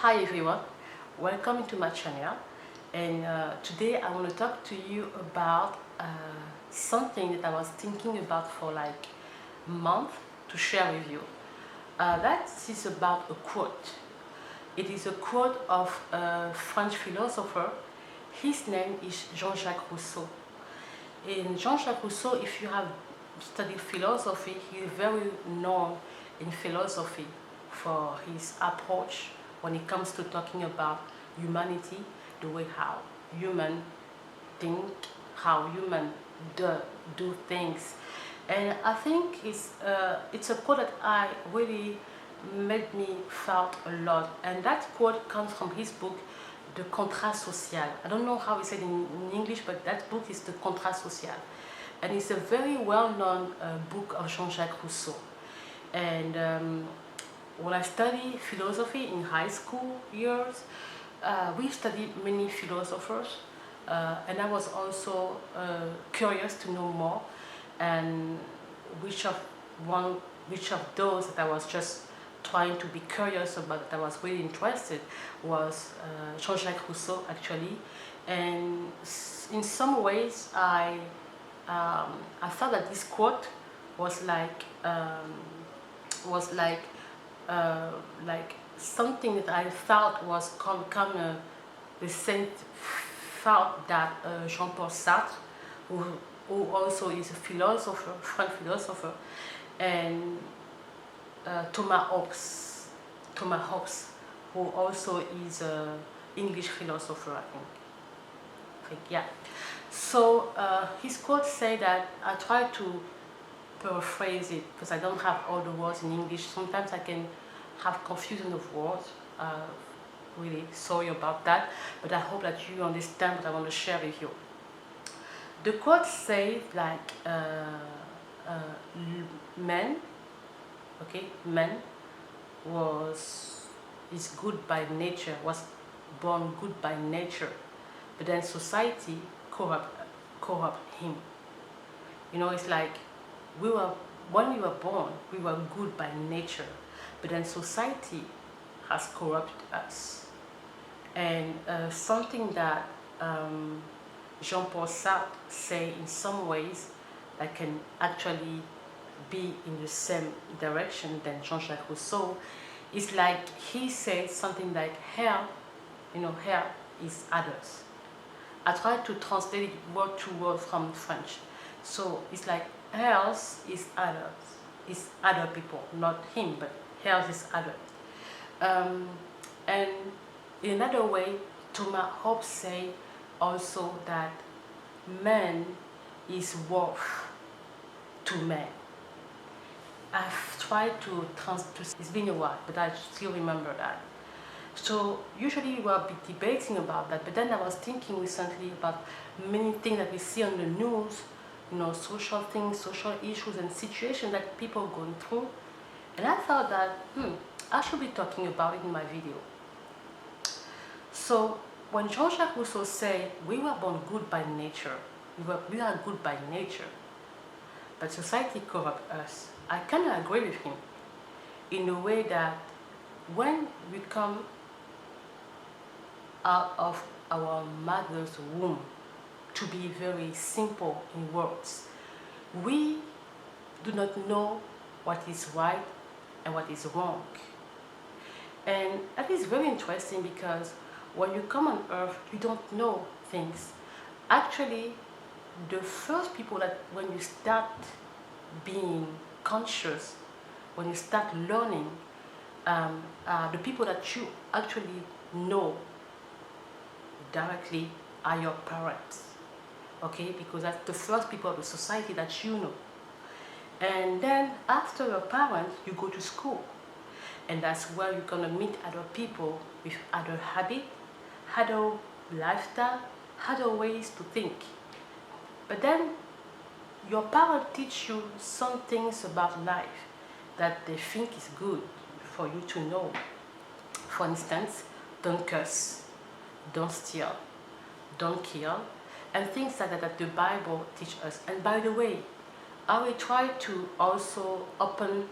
Hi everyone, welcome to my channel, and today I want to talk to you about something that I was thinking about for like a month to share with you. That is about a quote. It is a quote of a French philosopher. His name is Jean Jacques Rousseau. In Jean Jacques Rousseau, if you have studied philosophy, he is very known in philosophy for his approach when it comes to talking about humanity, the way how human think, how human do things. And I think it's a quote that I really made me felt a lot. And that quote comes from his book, The Contrat Social. I don't know how he said in English, but that book is The Contrat Social. And it's a very well-known book of Jean Jacques Rousseau. And when I studied philosophy in high school years, we studied many philosophers, and I was also curious to know more, and which of those that I was just trying to be curious about, that I was really interested, was Jean Jacques Rousseau actually. And in some ways I thought that this quote was like like something that I felt was come the same thought that Jean-Paul Sartre, who also is a philosopher, French philosopher, and Thomas Hobbes, who also is an English philosopher, I think yeah. So his quote say that, I try to paraphrase it because I don't have all the words in English. Sometimes I can have confusion of words. Really sorry about that, but I hope that you understand what I want to share with you. The quote says like man is good by nature, was born good by nature, but then society corrupt him. You know, it's like when we were born, we were good by nature, but then society has corrupted us. And something that Jean-Paul Sartre say in some ways that can actually be in the same direction than Jean-Jacques Rousseau is like, he said something like hell, hell is others. I tried to translate it word to word from French. So it's like hell is others, is other people, not him, but hell is other. And in another way, Thomas Hobbes say also that man is worth to man. I've tried to it's been a while, but I still remember that. So usually we'll be debating about that, but then I was thinking recently about many things that we see on the news, social things, social issues and situations that people are going through. And I thought that, I should be talking about it in my video. So when Jean Jacques Rousseau said, we were born good by nature, we are good by nature, but society corrupts us, I kind of agree with him in the way that when we come out of our mother's womb, to be very simple in words, we do not know what is right and what is wrong. And that is very interesting because when you come on earth, you don't know things. Actually, the first people that, when you start being conscious, when you start learning, the people that you actually know directly are your parents. Okay, because that's the first people of the society that you know. And then after your parents, you go to school. And that's where you're gonna meet other people with other habits, other lifestyle, other ways to think. But then your parents teach you some things about life that they think is good for you to know. For instance, don't curse, don't steal, don't kill, and things like that the Bible teaches us. And by the way, I will try to also open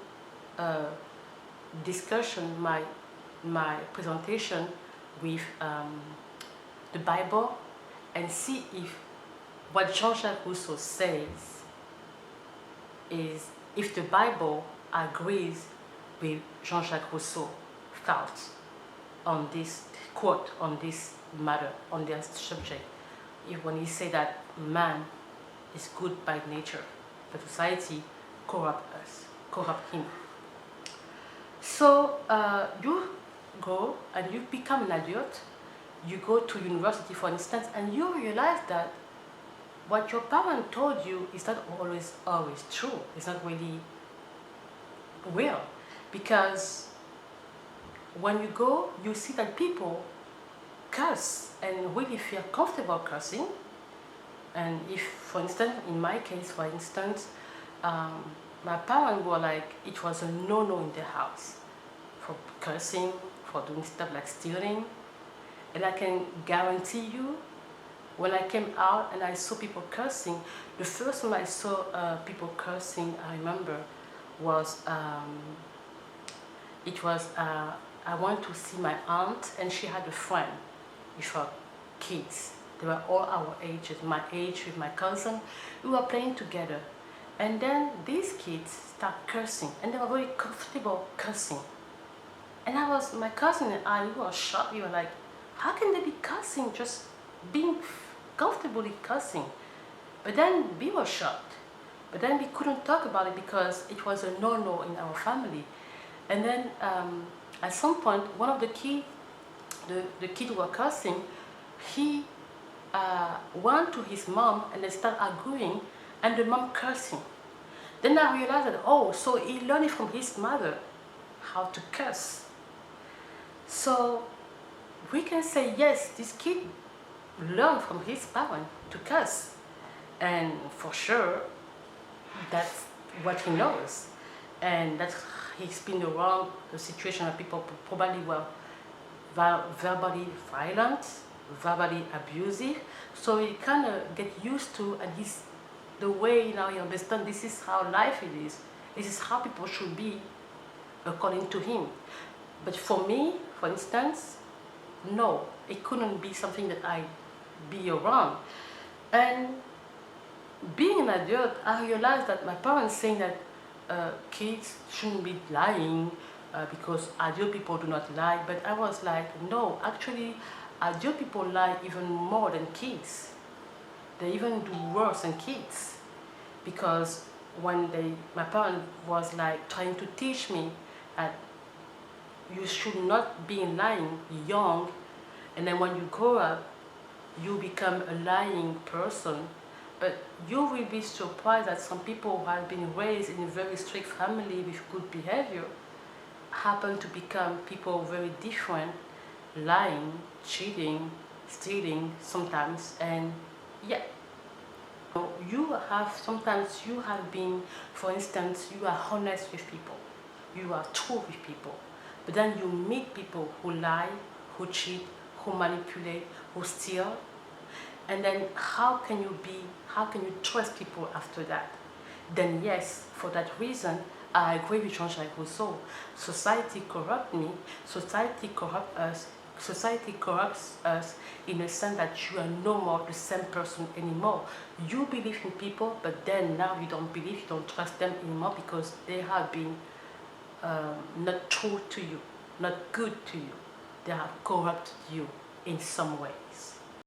discussion my my presentation with the Bible and see if what Jean Jacques Rousseau says is if the Bible agrees with Jean Jacques Rousseau thoughts on this quote, on this matter, on this subject. When he say that man is good by nature, but society corrupt him. So you go and you become an adult, you go to university for instance, and you realize that what your parents told you is not always true. It's not really real, because when you go, you see that people curse and really feel comfortable cursing. And if, for instance, in my case, for instance, my parents were like, it was a no-no in the house for cursing, for doing stuff like stealing. And I can guarantee you, when I came out and I saw people cursing, the first time I saw people cursing, I remember, was I went to see my aunt, and she had a friend with her kids. They were all our ages, my age with my cousin. We were playing together. And then these kids start cursing, and they were very comfortable cursing. And my cousin and I, we were shocked. We were like, how can they be cursing, just being comfortably cursing? But then we were shocked. But then we couldn't talk about it because it was a no-no in our family. And then at some point, one of the kids who were cursing, he went to his mom and they started arguing, and the mom cursing. Then I realized that, oh, so he learned it from his mother, how to curse. So we can say, yes, this kid learned from his parent to curse. And for sure, that's what he knows. And that he's been around the situation of people probably were verbally violent, verbally abusive. So he kind of get used to, and he's the way now he understands this is how life it is. This is how people should be according to him. But for me, for instance, no, it couldn't be something that I be around. And being an adult, I realized that my parents saying that kids shouldn't be lying because adult people do not lie. But I was like, no, actually, adult people lie even more than kids. They even do worse than kids. Because when my parents was like trying to teach me that you should not be lying young, and then when you grow up, you become a lying person. But you will be surprised that some people who have been raised in a very strict family with good behavior happen to become people very different, lying, cheating, stealing sometimes, and yeah. Sometimes you have been, for instance, you are honest with people, you are true with people, but then you meet people who lie, who cheat, who manipulate, who steal, and then how can you trust people after that? Then yes, for that reason, I agree with Jean Jacques Rousseau. Society corrupts me, society corrupts us in a sense that you are no more the same person anymore. You believe in people, but then now you don't believe, you don't trust them anymore because they have been not true to you, not good to you. They have corrupted you in some ways.